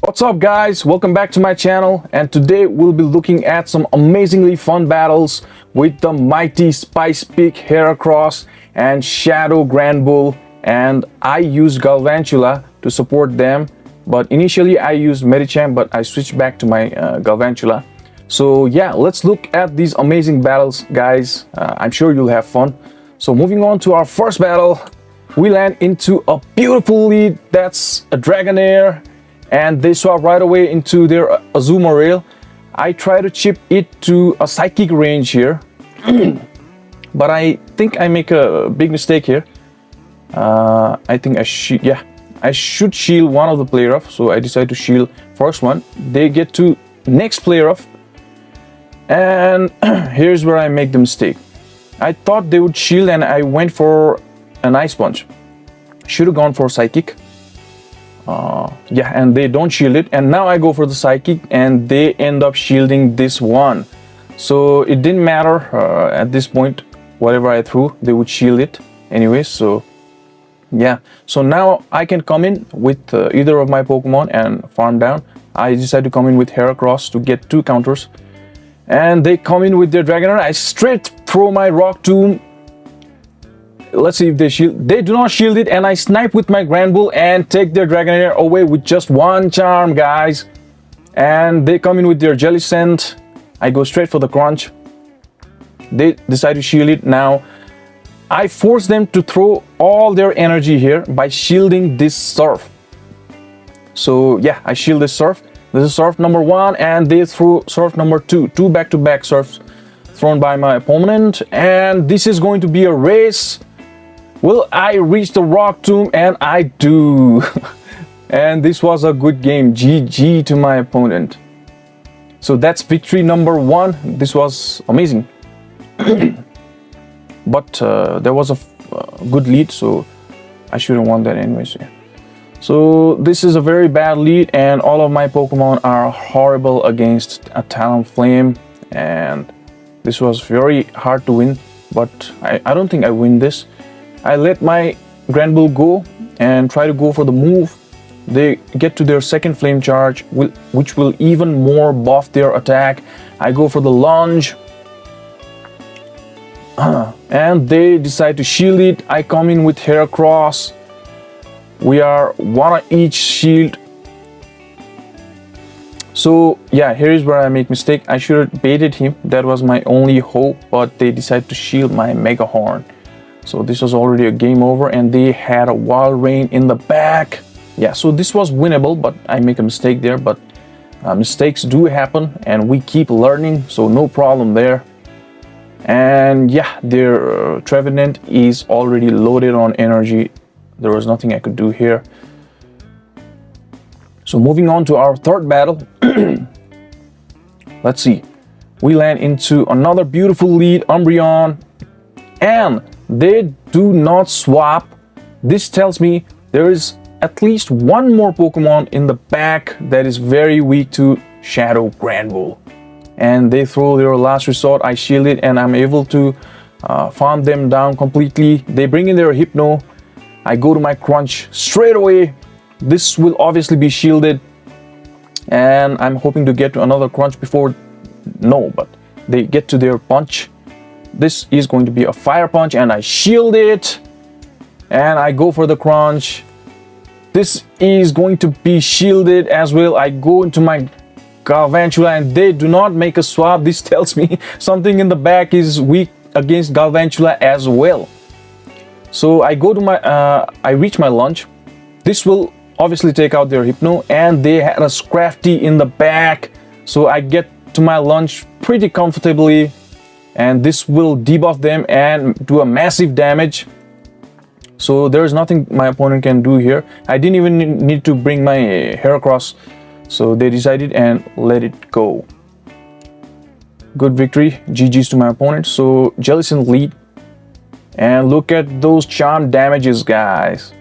What's up guys, welcome back to my channel, and today we'll be looking at some amazingly fun battles with the mighty Spice Peak Heracross and Shadow Grand Bull, and I used Galvantula to support them, but initially I used Medicham, but I switched back to my Galvantula. So yeah, let's look at these amazing battles guys. I'm sure you'll have fun. So moving on to our first battle, we land into a beautiful lead. That's a Dragonair, and they swap right away into their Azuma Rail. I try to chip it to a Psychic range here, but I think I make a big mistake here. I think I should shield one of the player off, so I decide to shield first one. They get to next player off, and here's where I make the mistake. I thought they would shield and I went for an Ice Punch. Should have gone for Psychic. And they don't shield it, and now I go for the Psychic and they end up shielding this one. So it didn't matter at this point, whatever I threw, they would shield it anyway. So yeah, so now I can come in with either of my Pokemon and farm down. I decide to come in with Heracross to get 2 counters, and they come in with their Dragonair. I straight throw my Rock Tomb. Let's see if they shield. They do not shield it, and I snipe with my Grand Bull and take their Dragonair away with just 1 charm, guys. And they come in with their Jelly Scent. I go straight for the Crunch. They decide to shield it. Now I force them to throw all their energy here by shielding this Surf. So yeah, I shield this Surf. This is Surf number 1, and they threw Surf number 2. 2 back-to-back Surfs thrown by my opponent, and this is going to be a race. Will I reach the Rock Tomb? And I do. And this was a good game. GG to my opponent. So that's victory number 1. This was amazing. But there was a good lead, so I should have won that anyways. Yeah. So this is a very bad lead, and all of my Pokemon are horrible against a Talonflame, and this was very hard to win, but I don't think I win this. I let my Grand Bull go and try to go for the move. They get to their second Flame Charge, which will even more buff their attack. I go for the Lunge, and they decide to shield it. I come in with Heracross. We are 1 on each shield. So yeah, here is where I make mistake. I should have baited him. That was my only hope, but they decide to shield my Mega Horn. So this was already a game over, and they had a Wild Rain in the back. Yeah, so this was winnable, but I make a mistake there. But mistakes do happen, and we keep learning, so no problem there. And yeah, their Trevenant is already loaded on energy. There was nothing I could do here. So moving on to our third battle. Let's see. We land into another beautiful lead, Umbreon, and they do not swap. This tells me there is at least 1 more Pokemon in the back that is very weak to Shadow Grand Bull. And they throw their last resort. I shield it, and I'm able to farm them down completely. They bring in their Hypno. I go to my Crunch straight away. This will obviously be shielded, and I'm hoping to get to another Crunch before. No, but they get to their Punch. This is going to be a Fire Punch, and I shield it, and I go for the Crunch. This is going to be shielded as well. I go into my Galvantula, and they do not make a swap. This tells me something in the back is weak against Galvantula as well. So I go to my I reach my Lunge. This will obviously take out their Hypno, and they had a Scrafty in the back, so I get to my Lunge pretty comfortably, and this will debuff them and do a massive damage. So there's nothing my opponent can do here. I didn't even need to bring my Heracross, so they decided and let it go. Good victory. GG's to my opponent. So Jellicent lead, and look at those charm damages, guys.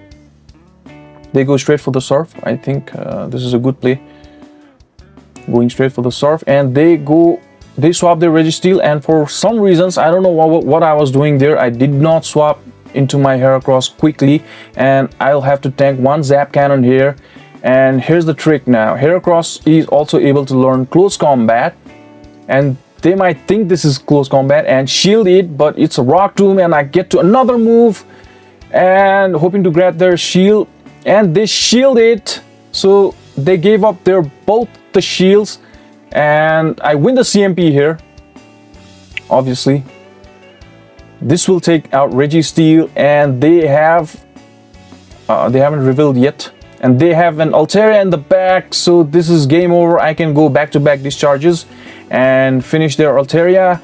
They go straight for the Surf. I think this is a good play. Going straight for the Surf, and they swap their Registeel, and for some reasons, I don't know what I was doing there. I did not swap into my Heracross quickly, and I'll have to tank 1 Zap Cannon here, And here's the trick now. HERACROSS is also able to learn close combat, and they might think this is close combat and shield it, but it's a rock tomb, and I get to another move and hoping to grab their shield, and they shield it. So they gave up their both the shields, and I win the CMP here. Obviously, this will take out Registeel, and they haven't revealed yet, and they have an Altaria in the back, so this is game over. I can go back-to-back discharges and finish their Altaria.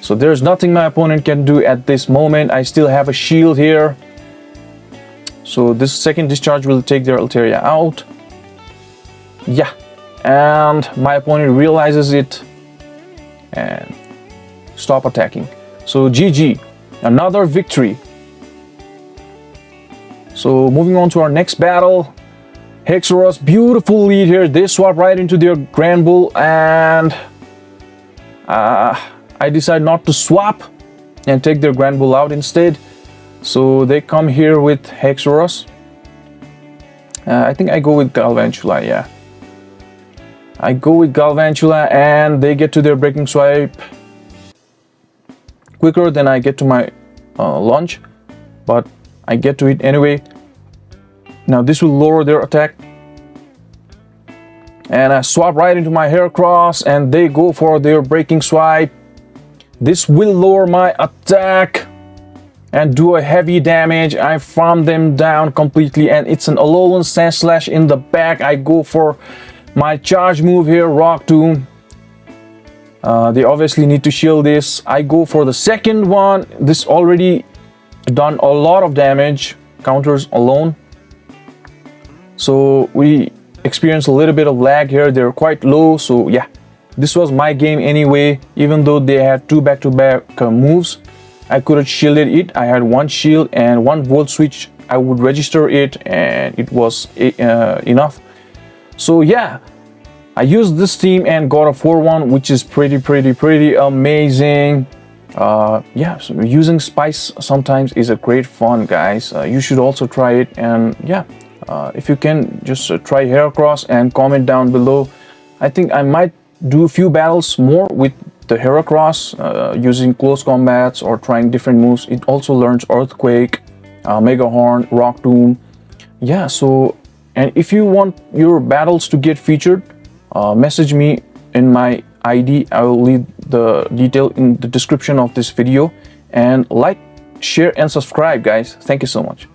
So there's nothing my opponent can do at this moment. I still have a shield here, so this second discharge will take their Altaria out. Yeah, and my opponent realizes it and stop attacking. So GG, another victory. So moving on to our next battle. HERACROSS, beautiful lead here. They swap right into their Grand Bull, and I decide not to swap and take their Grand Bull out instead. So they come here with HERACROSS. I think I go with Galvantula, yeah. I go with Galvantula, and they get to their Breaking Swipe quicker than I get to my launch, but I get to it anyway. Now this will lower their attack, and I swap right into my HERACROSS, and they go for their Breaking Swipe. This will lower my attack and do a heavy damage. I farm them down completely, and it's an Alolan Sandslash in the back. I go for my charge move here, Rock Tomb. They obviously need to shield this. I go for the second one. This already done a lot of damage, counters alone. So we experience a little bit of lag here. They're quite low, so yeah, this was my game anyway. Even though they had two back-to-back moves, I could have shielded it. I had one shield and one Volt Switch. I would register it, and it was enough. So yeah, I used this team and got a 4-1, which is pretty amazing. Yeah, so using Spice sometimes is a great fun, guys. You should also try it, and yeah, if you can, just try HERACROSS and comment down below. I think I might do a few battles more with the HERACROSS, using close combats or trying different moves. It also learns Earthquake, Mega Horn, Rock Tomb. Yeah, so, and if you want your battles to get featured, message me in my ID. I will leave the detail in the description of this video, and like, share and subscribe, guys. Thank you so much.